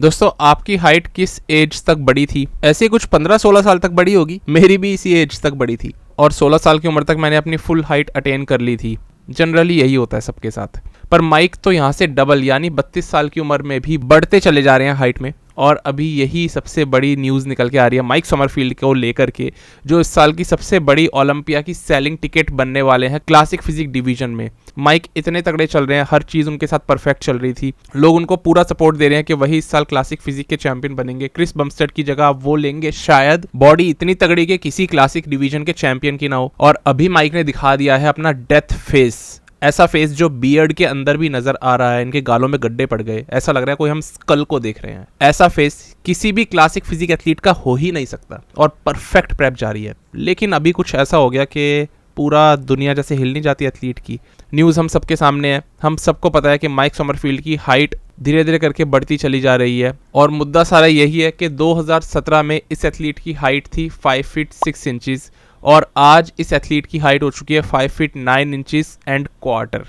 दोस्तों आपकी हाइट किस एज तक बढ़ी थी? ऐसे कुछ 15-16 साल तक बढ़ी होगी। मेरी भी इसी एज तक बढ़ी थी और 16 साल की उम्र तक मैंने अपनी फुल हाइट अटेन कर ली थी। जनरली यही होता है सबके साथ। पर माइक तो यहाँ से डबल यानी 32 साल की उम्र में भी बढ़ते चले जा रहे हैं हाइट में। और अभी यही सबसे बड़ी न्यूज़ निकल के आ रही है माइक समरफील्ड को लेकर के, जो इस साल की सबसे बड़ी ओलंपिया की सेलिंग टिकट बनने वाले हैं क्लासिक फिजिक डिवीजन में। माइक इतने तगड़े चल रहे हैं, हर चीज़ उनके साथ परफेक्ट चल रही थी, लोग उनको पूरा सपोर्ट दे रहे हैं कि वही इस साल क्लासिक फिजिक के चैंपियन बनेंगे। क्रिस बमस्टेड की जगह वो लेंगे शायद। बॉडी इतनी तगड़ी कि किसी क्लासिक डिवीजन के चैंपियन की ना हो। और अभी माइक ने दिखा दिया है अपना डेथ फेस, ऐसा फेस जो बियर्ड के अंदर भी नजर आ रहा है। इनके गालों में गड्ढे पड़ गए, ऐसा लग रहा है कोई हम स्कल को देख रहे हैं। ऐसा फेस किसी भी क्लासिक फिजिक एथलीट का हो ही नहीं सकता और परफेक्ट प्रेप जारी है। लेकिन अभी कुछ ऐसा हो गया कि पूरा दुनिया जैसे हिल नहीं जाती एथलीट की। न्यूज़ हम सबके सामने है, हम सबको पता है कि माइक समरफील्ड की हाइट धीरे धीरे करके बढ़ती चली जा रही है। और मुद्दा सारा यही है कि 2017 में इस एथलीट की हाइट थी 5 फीट 6 इंचेस और आज इस एथलीट की हाइट हो चुकी है 5 फीट 9 इंचेस एंड क्वार्टर।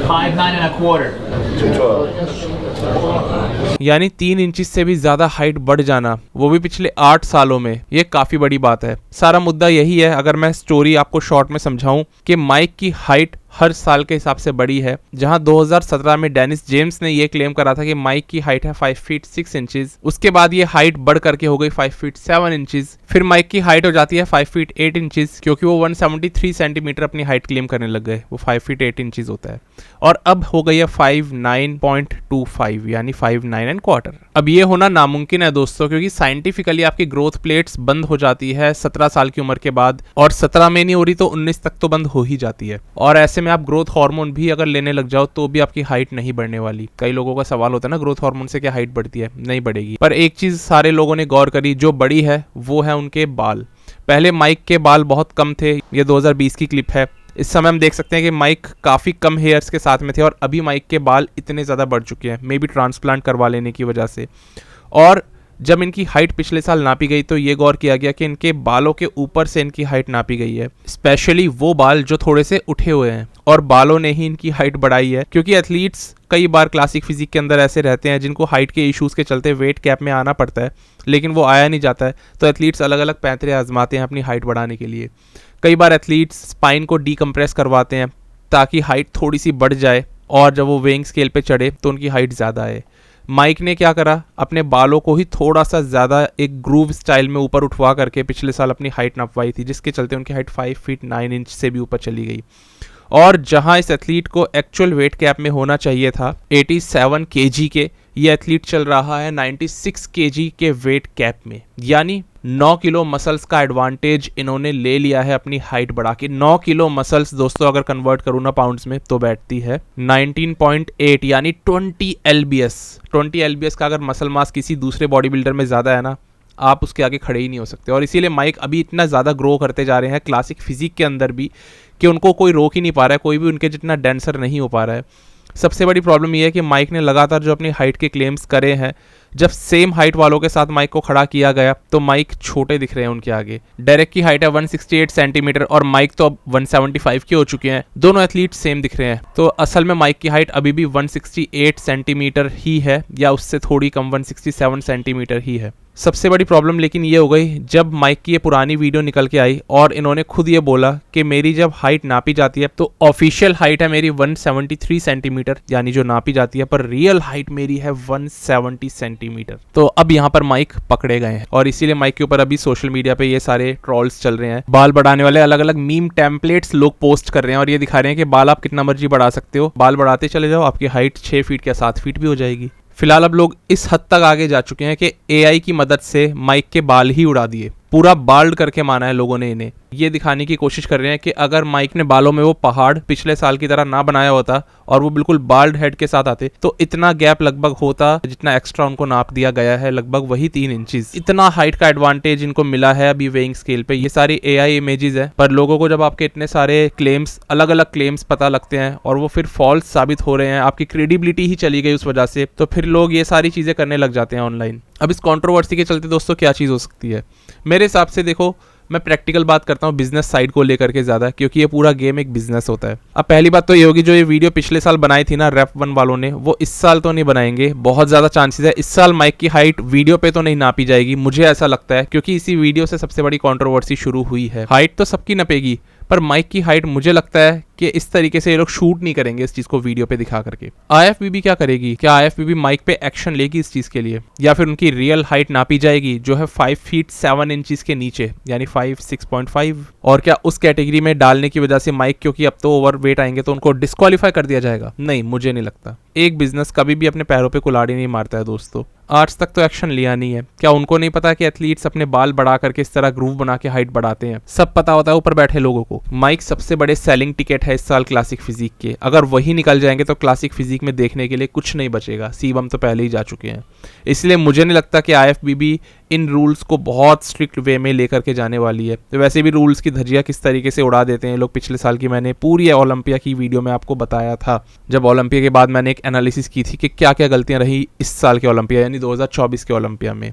5'9 यानी 3 इंचेस से भी ज्यादा हाइट बढ़ जाना, वो भी पिछले 8 सालों में, ये काफी बड़ी बात है। सारा मुद्दा यही है, अगर मैं स्टोरी आपको शॉर्ट में समझाऊं, कि माइक की हाइट हर साल के हिसाब से बड़ी है। जहां 2017 में डेनिस जेम्स ने यह क्लेम करा था कि माइक की हाइट है 5 फीट 6 इंचेस, उसके बाद ये हाइट बढ़ करके हो गई 5 फीट 7 इंचेस। फिर माइक की हाइट हो जाती है 5 फीट 8 इंचेस, क्योंकि वो 173 सेंटीमीटर अपनी हाइट क्लेम करने लग गए, वो 5 फीट 8 इंचेस होता है। और अब हो गई है 59.25 यानी 5'9 एंड क्वार्टर। अब ये होना नामुमकिन है दोस्तों, क्योंकि साइंटिफिकली आपकी ग्रोथ प्लेट्स बंद हो जाती है 17 साल की उम्र के बाद, और 17 में नहीं हो रही तो 19 तक तो बंद हो ही जाती है। और ऐसे में आप ग्रोथ हार्मोन भी अगर लेने लग जाओ तो भी आपकी हाइट नहीं बढ़ने वाली। कई लोगों का सवाल होता है ना, ग्रोथ हार्मोन से क्या हाइट बढ़ती है? नहीं बढ़ेगी। पर एक चीज सारे लोगों ने गौर करी, जो बड़ी है वो है उनके बाल। पहले माइक के बाल बहुत कम थे, ये 2020 की क्लिप है। इस समय हम देख सकते हैं कि माइक काफ़ी कम हेयर्स के साथ में थे और अभी माइक के बाल इतने ज़्यादा बढ़ चुके हैं, मे बी ट्रांसप्लांट करवा लेने की वजह से। और जब इनकी हाइट पिछले साल नापी गई तो ये गौर किया गया कि इनके बालों के ऊपर से इनकी हाइट नापी गई है, स्पेशली वो बाल जो थोड़े से उठे हुए हैं, और बालों ने ही इनकी हाइट बढ़ाई है। क्योंकि एथलीट्स कई बार क्लासिक फिजिक के अंदर ऐसे रहते हैं जिनको हाइट के इश्यूज़ के चलते वेट कैप में आना पड़ता है, लेकिन वो आया नहीं जाता है, तो एथलीट्स अलग अलग पैंतरे आजमाते हैं अपनी हाइट बढ़ाने के लिए। कई बार एथलीट्स स्पाइन को डीकम्प्रेस करवाते हैं ताकि हाइट थोड़ी सी बढ़ जाए, और जब वो वेइंग स्केल पे चढ़े तो उनकी हाइट ज़्यादा आए। माइक ने क्या करा, अपने बालों को ही थोड़ा सा ज़्यादा एक ग्रूव स्टाइल में ऊपर उठवा करके पिछले साल अपनी हाइट नपवाई थी, जिसके चलते उनकी हाइट 5 फीट 9 इंच से भी ऊपर चली गई। और जहां इस एथलीट को एक्चुअल वेट कैप में होना चाहिए था 87 केजी के, ये एथलीट चल रहा है 96 केजी के वेट कैप में। यानी 9 किलो मसल्स का एडवांटेज इन्होंने ले लिया है अपनी हाइट बढ़ा के। 9 किलो मसल्स दोस्तों अगर कन्वर्ट करूँ ना पाउंड्स में तो बैठती है 19.8 यानी 20 LBS। 20 LBS का अगर मसल मास किसी दूसरे बॉडी बिल्डर में ज़्यादा है ना, आप उसके आगे खड़े ही नहीं हो सकते। और इसीलिए माइक अभी इतना ज़्यादा ग्रो करते जा रहे हैं क्लासिक फिजिक के अंदर भी कि उनको कोई रोक ही नहीं पा रहा है, कोई भी उनके जितना डेंसर नहीं हो पा रहा है। सबसे बड़ी प्रॉब्लम यह है कि माइक ने लगातार जो अपनी हाइट के क्लेम्स करे हैं, जब सेम हाइट वालों के साथ माइक को खड़ा किया गया तो माइक छोटे दिख रहे हैं उनके आगे। डेरेक की हाइट है 168 सेंटीमीटर और माइक तो अब 175 के हो चुके हैं। दोनों एथलीट सेम दिख रहे हैं, तो असल में माइक की हाइट अभी भी 168 सेंटीमीटर ही है, या उससे थोड़ी कम 167 सेंटीमीटर ही है। सबसे बड़ी प्रॉब्लम लेकिन ये हो गई जब माइक की ये पुरानी वीडियो निकल के आई और इन्होंने खुद ये बोला कि मेरी जब हाइट नापी जाती है तो ऑफिशियल हाइट है मेरी 173 सेंटीमीटर, यानी जो नापी जाती है, पर रियल हाइट मेरी है 170 सेंटीमीटर। तो अब यहाँ पर माइक पकड़े गए हैं और इसीलिए माइक के ऊपर अभी सोशल मीडिया पे ये सारे ट्रोल्स चल रहे हैं। बाल बढ़ाने वाले अलग अलग मीम टेम्पलेट्स लोग पोस्ट कर रहे हैं और ये दिखा रहे हैं कि बाल आप कितना मर्जी बढ़ा सकते हो, बाल बढ़ाते चले जाओ, आपकी हाइट 6 फीट या 7 फीट भी हो जाएगी। फिलहाल अब लोग इस हद तक आगे जा चुके हैं कि AI की मदद से माइक के बाल ही उड़ा दिए, पूरा बाल्ड करके माना है लोगों ने इन्हें। ये दिखाने की कोशिश कर रहे हैं कि अगर माइक ने बालों में वो पहाड़ पिछले साल की तरह ना बनाया होता और वो बिल्कुल बाल्ड हेड के साथ आते तो इतना गैप लगभग होता जितना एक्स्ट्रा उनको नाप दिया गया है, लगभग वही 3 इंचेस। इतना हाइट का एडवांटेज इनको मिला है अभी वेइंग स्केल पे। ये सारी AI इमेजेस है, पर लोगों को जब आपके इतने सारे क्लेम्स, अलग अलग क्लेम्स पता लगते हैं और वो फिर फॉल्स साबित हो रहे हैं, आपकी क्रेडिबिलिटी ही चली गई उस वजह से, तो फिर लोग ये सारी चीजें करने लग जाते हैं ऑनलाइन। अब इस कंट्रोवर्सी के चलते दोस्तों क्या चीज हो सकती है? मेरे हिसाब से देखो, मैं प्रैक्टिकल बात करता हूँ बिजनेस साइड को लेकर के ज़्यादा, क्योंकि ये पूरा गेम एक बिजनेस होता है। अब पहली बात तो ये होगी, जो ये वीडियो पिछले साल बनाई थी ना रैप 1 वालों ने, वो इस साल तो नहीं बनाएंगे। बहुत ज़्यादा चांसेस है इस साल माइक की हाइट वीडियो पे तो नहीं नापी जाएगी, मुझे ऐसा लगता है, क्योंकि इसी वीडियो से सबसे बड़ी कंट्रोवर्सी शुरू हुई है। हाइट तो सबकी नपेगी, पर माइक की हाइट मुझे लगता है कि इस तरीके से ये लोग शूट नहीं करेंगे इस चीज को वीडियो पे दिखा करके। IFBB क्या करेगी? क्या IFBB माइक पे एक्शन लेगी इस चीज के लिए, या फिर उनकी रियल हाइट नापी जाएगी जो है 5 फीट 7 इंचेस के नीचे, यानी 6.5? और क्या उस कैटेगरी में डालने की वजह से माइक, क्योंकि अब तो ओवर वेट आएंगे, तो उनको डिस्क्वालीफाई कर दिया जाएगा? नहीं, मुझे नहीं लगता। एक बिजनेस कभी भी अपने पैरों पे कुल्हाड़ी नहीं मारता है दोस्तों। आज तक तो एक्शन लिया नहीं है। क्या उनको नहीं पता कि एथलीट्स अपने बाल बढ़ा करके इस तरह ग्रूव बना के हाइट बढ़ाते हैं? सब पता होता है ऊपर बैठे लोगों को। माइक सबसे बड़े सेलिंग टिकट है इस साल क्लासिक फिजिक के। अगर वही निकल जाएंगे तो क्लासिक फिजिक में देखने के लिए कुछ नहीं बचेगा। सीबम तो पहले ही जा चुके हैं। इसलिए मुझे नहीं लगता कि IFBB इन रूल्स को बहुत स्ट्रिक्ट वे में लेकर के जाने वाली है। तो वैसे भी रूल्स की धज्जियां किस तरीके से उड़ा देते हैं लोग, पिछले साल की मैंने पूरी ओलंपिया की वीडियो में आपको बताया था। जब ओलंपिया के बाद मैंने एक एनालिसिस की थी कि क्या क्या गलतियां रही इस साल के ओलंपिया, यानी 2024 के ओलंपिया में।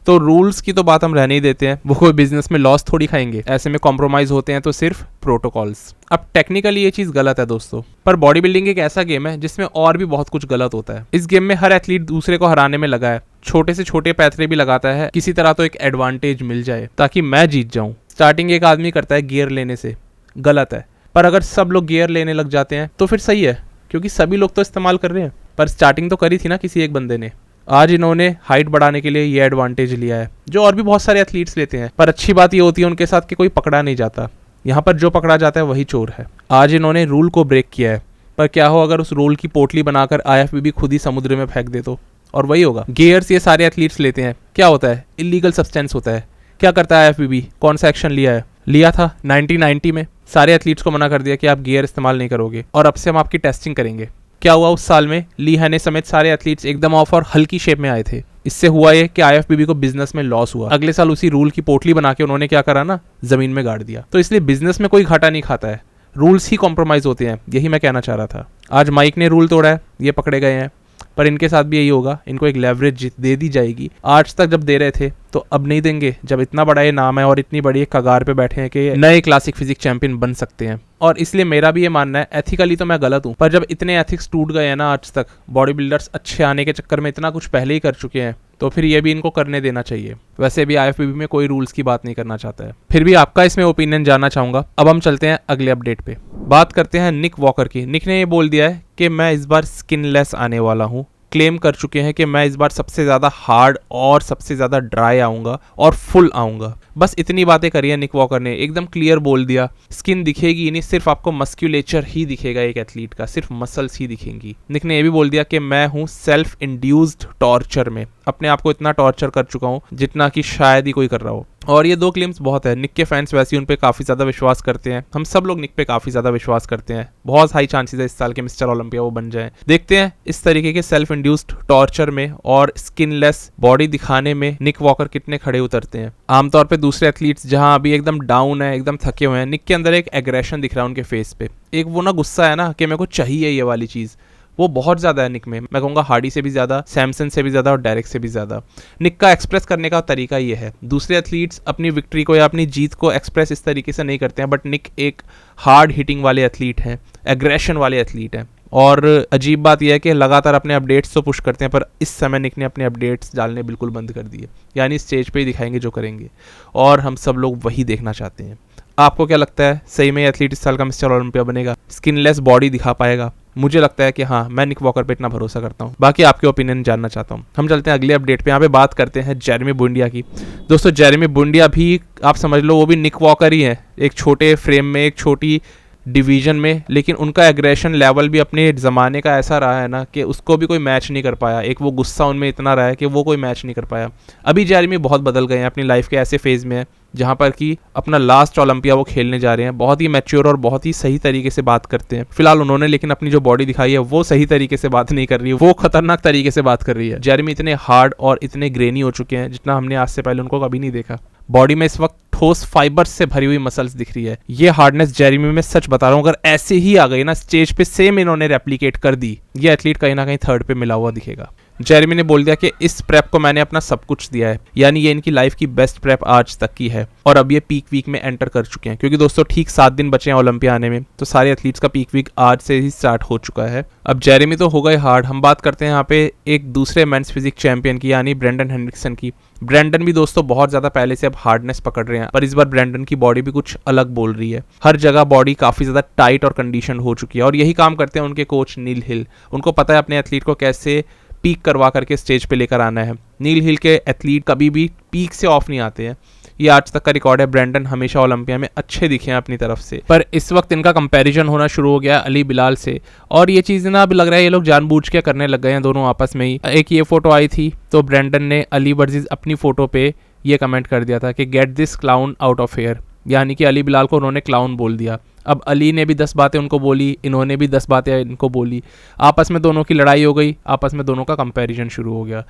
तो रूल्स की तो बात हम रहने ही देते हैं, वो कोई बिजनेस में लॉस थोड़ी खाएंगे। ऐसे में कॉम्प्रोमाइज होते हैं तो सिर्फ प्रोटोकॉल्स। अब टेक्निकली ये चीज गलत है दोस्तों, पर बॉडी बिल्डिंग एक ऐसा गेम है जिसमें और भी बहुत कुछ गलत होता है। इस गेम में हर एथलीट दूसरे को हराने में लगा है, छोटे से छोटे पैतरे भी लगाता है, किसी तरह तो एक एडवांटेज मिल जाए ताकि मैं जीत जाऊं। स्टार्टिंग एक आदमी करता है गियर लेने से, गलत है। पर अगर सब लोग गियर लेने लग जाते हैं तो फिर सही है, क्योंकि सभी लोग तो इस्तेमाल कर रहे हैं। पर स्टार्टिंग तो करी थी ना किसी एक बंदे ने। आज इन्होंने हाइट बढ़ाने के लिए ये एडवांटेज लिया है, जो और भी बहुत सारे एथलीट्स लेते हैं। पर अच्छी बात ये होती है उनके साथ कि कोई पकड़ा नहीं जाता। यहाँ पर जो पकड़ा जाता है वही चोर है। आज इन्होंने रूल को ब्रेक किया है, पर क्या हो अगर उस रूल की पोटली बनाकर IFBB खुद ही समुद्र में फेंक दे तो? और वही होगा। गियर्स ये सारे एथलीट्स लेते हैं, क्या होता है? इलीगल सब्सटेंस होता है। क्या करता है IFBB? कौन सा एक्शन लिया है? लिया था 1990 में, सारे एथलीट्स को मना कर दिया कि आप गियर इस्तेमाल नहीं करोगे, और अब से हम आपकी टेस्टिंग करेंगे। क्या हुआ उस साल में? ली हैने समेत सारे एथलीट्स एकदम ऑफ और हल्की शेप में आए थे। इससे हुआ ये कि IFBB को बिजनेस में लॉस हुआ। अगले साल उसी रूल की पोटली बना के उन्होंने क्या करा ना, जमीन में गाड़ दिया। तो इसलिए बिजनेस में कोई घाटा नहीं खाता है, रूल्स ही कॉम्प्रोमाइज होते हैं। यही मैं कहना चाह रहा था। आज माइक ने रूल तोड़ा है, ये पकड़े गए हैं, पर इनके साथ भी यही होगा। इनको एक लेवरेज दे दी जाएगी। आज तक जब दे रहे थे तो अब नहीं देंगे, जब इतना बड़ा ये नाम है और इतनी बड़ी एक कगार पे बैठे हैं कि नए क्लासिक फिजिक चैंपियन बन सकते हैं। और इसलिए मेरा भी ये मानना है, एथिकली तो मैं गलत हूँ, पर जब इतने एथिक्स टूट गए हैं ना आज तक, बॉडी बिल्डर्स अच्छे आने के चक्कर में इतना कुछ पहले ही कर चुके हैं, तो फिर ये भी इनको करने देना चाहिए। वैसे भी IFBB में कोई रूल्स की बात नहीं करना चाहता है। फिर भी आपका इसमें ओपिनियन जानना चाहूंगा। अब हम चलते हैं अगले अपडेट पे। बात करते हैं निक वॉकर की। निक ने ये बोल दिया है कि मैं इस बार स्किनलेस आने वाला हूँ। क्लेम कर चुके हैं कि मैं इस बार सबसे ज़्यादा हार्ड और सबसे ज़्यादा ड्राई आऊँगा और फुल आऊँगा। बस इतनी बातें करी है निक वॉकर ने, एकदम क्लियर बोल दिया। स्किन दिखेगी नहीं, सिर्फ आपको मस्क्यूलेचर ही दिखेगा एक एथलीट का, सिर्फ मसल्स ही दिखेंगी। निक ने ये भी बोल दिया कि मैं हूँ सेल्फ इंड्यूस्ड टॉर्चर में, अपने आप को इतना टॉर्चर कर चुका हूँ जितना कि शायद ही कोई कर रहा हो। और ये 2 क्लेम्स बहुत है। निक के फैंस वैसे ही उन पे काफ़ी ज़्यादा विश्वास करते हैं। हम सब लोग निक पे काफ़ी ज़्यादा विश्वास करते हैं। बहुत हाई चांसेस है इस साल के मिस्टर ओलंपिया वो बन जाएं। देखते हैं इस तरीके के सेल्फ इंड्यूस्ड टॉर्चर में और स्किनलेस बॉडी दिखाने में निक वॉकर कितने खड़े उतरते हैं। आमतौर पे दूसरे एथलीट्स जहां अभी एकदम डाउन है, एकदम थके हुए हैं, निक के अंदर एक एग्रेशन दिख रहा है उनके फेस पे। एक वो ना गुस्सा है ना कि मेरे को चाहिए ये वाली चीज़, वो बहुत ज़्यादा है निक में। मैं कहूँगा हार्डी से भी ज़्यादा, सैमसन से भी ज़्यादा और डेरेक से भी ज़्यादा। निक का एक्सप्रेस करने का तरीका ये है। दूसरे एथलीट्स अपनी विक्ट्री को या अपनी जीत को एक्सप्रेस इस तरीके से नहीं करते हैं, बट निक एक हार्ड हिटिंग वाले एथलीट हैं, एग्रेशन वाले एथलीट हैं। और अजीब बात यह है कि लगातार अपने अपडेट्स तो पुश करते हैं, पर इस समय निक ने अपने अपडेट्स डालने बिल्कुल बंद कर दिए। यानी स्टेज पे ही दिखाएंगे जो करेंगे, और हम सब लोग वही देखना चाहते हैं। आपको क्या लगता है, सही में एथलीट इस साल का मिस्टर ओलंपिया बनेगा, स्किनलेस बॉडी दिखा पाएगा? मुझे लगता है कि हाँ, मैं निक वॉकर पे इतना भरोसा करता हूँ। बाकी आपके ओपिनियन जानना चाहता हूँ। हम चलते हैं अगले अपडेट पे। यहाँ पे बात करते हैं जेरेमी बुंडिया की। दोस्तों जेरेमी बुंडिया भी आप समझ लो वो भी निक वॉकर ही है, एक छोटे फ्रेम में, एक छोटी डिवीजन में, लेकिन उनका एग्रेशन लेवल भी अपने ज़माने का ऐसा रहा है ना कि उसको भी कोई मैच नहीं कर पाया। एक वो गुस्सा उनमें इतना रहा है कि वो कोई मैच नहीं कर पाया। अभी जेरेमी बहुत बदल गए हैं, अपनी लाइफ के ऐसे फेज़ में है जहाँ पर कि अपना लास्ट ओलंपिया वो खेलने जा रहे हैं। बहुत ही मैच्योर और बहुत ही सही तरीके से बात करते हैं फिलहाल उन्होंने, लेकिन अपनी जो बॉडी दिखाई है वो सही तरीके से बात नहीं कर रही है, वो खतरनाक तरीके से बात कर रही है। जेरेमी इतने हार्ड और इतने ग्रेनी हो चुके हैं जितना हमने आज से पहले उनको कभी नहीं देखा। बॉडी में इस वक्त ठोस फाइबर्स से भरी हुई मसल्स दिख रही है। ये हार्डनेस जेरेमी में सच बता रहा हूँ, अगर ऐसे ही आ गई ना स्टेज पे, सेम इन्होंने रेप्लिकेट कर दी, ये एथलीट कहीं ना कहीं थर्ड पे मिला हुआ दिखेगा। जेरेमी ने बोल दिया कि इस प्रेप को मैंने अपना सब कुछ दिया है, यानी ये इनकी लाइफ की बेस्ट प्रेप आज तक की है और अब ये पीक वीक में एंटर कर चुके हैं, क्योंकि दोस्तों ठीक 7 दिन बचे हैं ओलंपिया आने में, तो सारे एथलीट्स का पीक वीक आज से ही स्टार्ट हो चुका है। अब जेरेमी तो हो गए हार्ड, हम बात करते हैं यहाँ पे एक दूसरे मेंस फिजिक चैंपियन की, यानी ब्रेंडन हेनरिक्सन की। ब्रेंडन भी दोस्तों बहुत ज्यादा पहले से अब हार्डनेस पकड़ रहे हैं, पर इस बार ब्रेंडन की बॉडी भी कुछ अलग बोल रही है। हर जगह बॉडी काफी ज्यादा टाइट और कंडीशन हो चुकी है और यही काम करते हैं उनके कोच नील हिल। उनको पता है अपने एथलीट को कैसे पीक करवा करके स्टेज पे लेकर आना है। नील हिल के एथलीट कभी भी पीक से ऑफ नहीं आते हैं, ये आज तक का रिकॉर्ड है। ब्रेंडन हमेशा ओलंपिया में अच्छे दिखे हैं अपनी तरफ से, पर इस वक्त इनका कंपैरिजन होना शुरू हो गया अली बिलाल से, और ये चीज़ ना अब लग रहा है ये लोग जानबूझ के करने लग गए हैं दोनों आपस में ही। एक ये फोटो आई थी तो ब्रेंडन ने अली वर्सेस अपनी फोटो पे ये कमेंट कर दिया था कि get this clown out of here, यानी कि अली बिलाल को उन्होंने क्लाउन बोल दिया। अब अली ने भी 10 बातें उनको बोली, इन्होंने भी 10 बातें इनको बोली, आपस में दोनों की लड़ाई हो गई, आपस में दोनों का कंपैरिजन शुरू हो गया।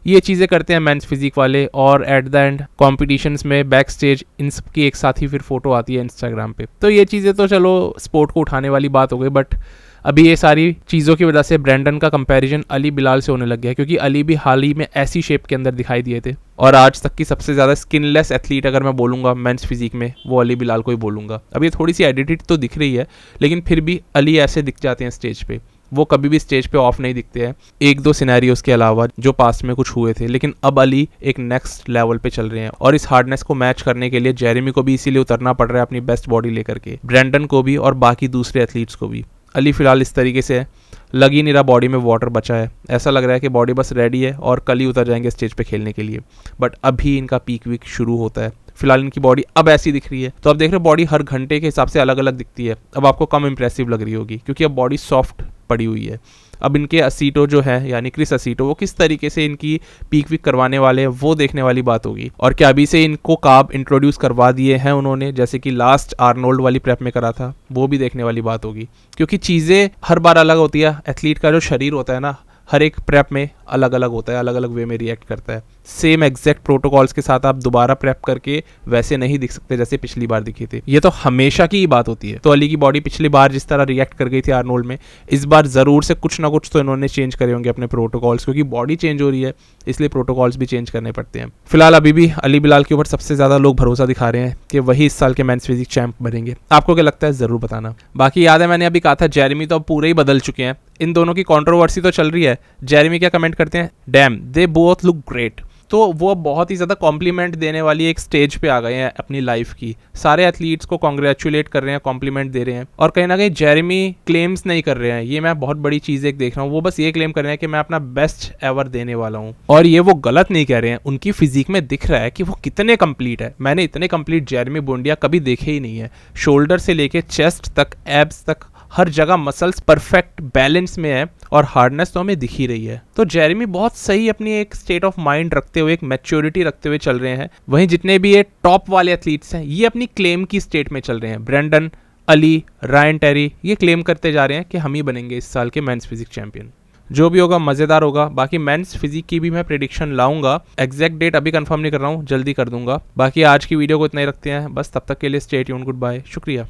ये चीज़ें करते हैं मेंस फिजिक वाले, और एट द एंड कॉम्पिटिशन्स में बैक स्टेज इन सब की एक साथ ही फिर फोटो आती है इंस्टाग्राम पे। तो ये चीज़ें तो चलो स्पोर्ट को उठाने वाली बात हो गई, बट अभी ये सारी चीज़ों की वजह से ब्रेंडन का कंपैरिजन अली बिलाल से होने लग गया, क्योंकि अली भी हाल ही में ऐसी शेप के अंदर दिखाई दिए थे, और आज तक की सबसे ज़्यादा स्किनलेस एथलीट अगर मैं बोलूँगा मेंस फिजिक में, वो अली बिलाल को ही बोलूँगा। अब ये थोड़ी सी एडिटेड तो दिख रही है, लेकिन फिर भी अली ऐसे दिख जाते हैं स्टेज पे, वो कभी भी स्टेज पे ऑफ नहीं दिखते हैं, 1-2 सिनेरियोस के अलावा जो पास्ट में कुछ हुए थे। लेकिन अब अली एक नेक्स्ट लेवल पे चल रहे हैं, और इस हार्डनेस को मैच करने के लिए जेरेमी को भी इसीलिए उतरना पड़ रहा है अपनी बेस्ट बॉडी लेकर के, ब्रेंडन को भी और बाकी दूसरे एथलीट्स को भी। अली फिलहाल इस तरीके से लग ही नहीं रहा बॉडी में वाटर बचा है, ऐसा लग रहा है कि बॉडी बस रेडी है और कल ही उतर जाएंगे स्टेज पे खेलने के लिए। बट अभी इनका पीक वीक शुरू होता है, फिलहाल इनकी बॉडी अब ऐसी दिख रही है, तो अब देख रहे हो बॉडी हर घंटे के हिसाब से अलग अलग दिखती है। अब आपको कम इंप्रेसिव लग रही होगी क्योंकि अब बॉडी सॉफ्ट पड़ी हुई है। अब इनके असीटो जो है, यानी क्रिस असीटो, वो किस तरीके से इनकी पीक वीक करवाने वाले हैं वो देखने वाली बात होगी। और क्या अभी से इनको कार्ब इंट्रोड्यूस करवा दिए हैं उन्होंने, जैसे कि लास्ट आर्नोल्ड वाली प्रेप में करा था, वो भी देखने वाली बात होगी, क्योंकि चीज़ें हर बार अलग होती है। एथलीट का जो शरीर होता है ना, हर एक प्रेप में अलग अलग होता है, अलग अलग वे में रिएक्ट करता है। सेम एग्जैक्ट प्रोटोकॉल्स के साथ आप दोबारा प्रेप करके वैसे नहीं दिख सकते जैसे पिछली बार दिखे थे, ये तो हमेशा की ही बात होती है। तो अली की बॉडी पिछली बार जिस तरह रिएक्ट कर गई थी आर्नोल्ड में, इस बार ज़रूर से कुछ ना कुछ तो इन्होंने चेंज करे होंगे अपने प्रोटोकॉल्स, क्योंकि बॉडी चेंज हो रही है इसलिए प्रोटोकॉल्स भी चेंज करने पड़ते हैं। फिलहाल अभी भी अली बिलाल के ऊपर सबसे ज़्यादा लोग भरोसा दिखा रहे हैं कि वही इस साल के मेंस फिजिक चैंप बनेंगे। आपको क्या लगता है ज़रूर बताना। बाकी याद है मैंने अभी कहा था जेरेमी तो अब पूरे ही बदल चुके हैं, इन दोनों की कंट्रोवर्सी तो चल रही है। जेरेमी क्या कमेंट करते हैं, dam they both look great. तो वो बहुत ही ज़्यादा कॉम्प्लीमेंट देने वाली एक स्टेज पे आ गए हैं अपनी लाइफ की, सारे एथलीट्स को कॉन्ग्रेचुलेट कर रहे हैं, कॉम्प्लीमेंट दे रहे हैं। और कहीं ना कहीं जेरेमी क्लेम्स नहीं कर रहे हैं, ये मैं बहुत बड़ी चीज़ एक देख रहा हूँ, वो बस ये क्लेम कर रहे हैं कि मैं अपना बेस्ट एवर देने वाला हूँ, और ये वो गलत नहीं कह रहे हैं। उनकी फिजिक में दिख रहा है कि वो कितने कंप्लीट है। मैंने इतने कंप्लीट जेरेमी बुंडिया कभी देखे ही नहीं है, शोल्डर से लेके चेस्ट तक, एब्स तक, हर जगह मसल्स परफेक्ट बैलेंस में है, और हार्डनेस तो हमें दिख ही रही है। तो जेरेमी बहुत सही अपनी एक स्टेट ऑफ माइंड रखते हुए, एक मैच्योरिटी रखते हुए चल रहे हैं। वहीं जितने भी ये टॉप वाले एथलीट्स हैं, ये अपनी क्लेम की स्टेट में चल रहे हैं। ब्रेंडन, अली, रायन टेरी, ये क्लेम करते जा रहे हैं कि हम ही बनेंगे इस साल के मेंस फिजिक चैंपियन। जो भी होगा मज़ेदार होगा। बाकी मेंस फिजिक की भी मैं प्रेडिक्शन लाऊंगा, एग्जैक्ट डेट अभी कंफर्म नहीं कर रहा हूँ, जल्दी कर दूंगा। बाकी आज की वीडियो को इतना ही रखते हैं बस, तब तक के लिए स्टे ट्यून्ड, गुड बाय, शुक्रिया।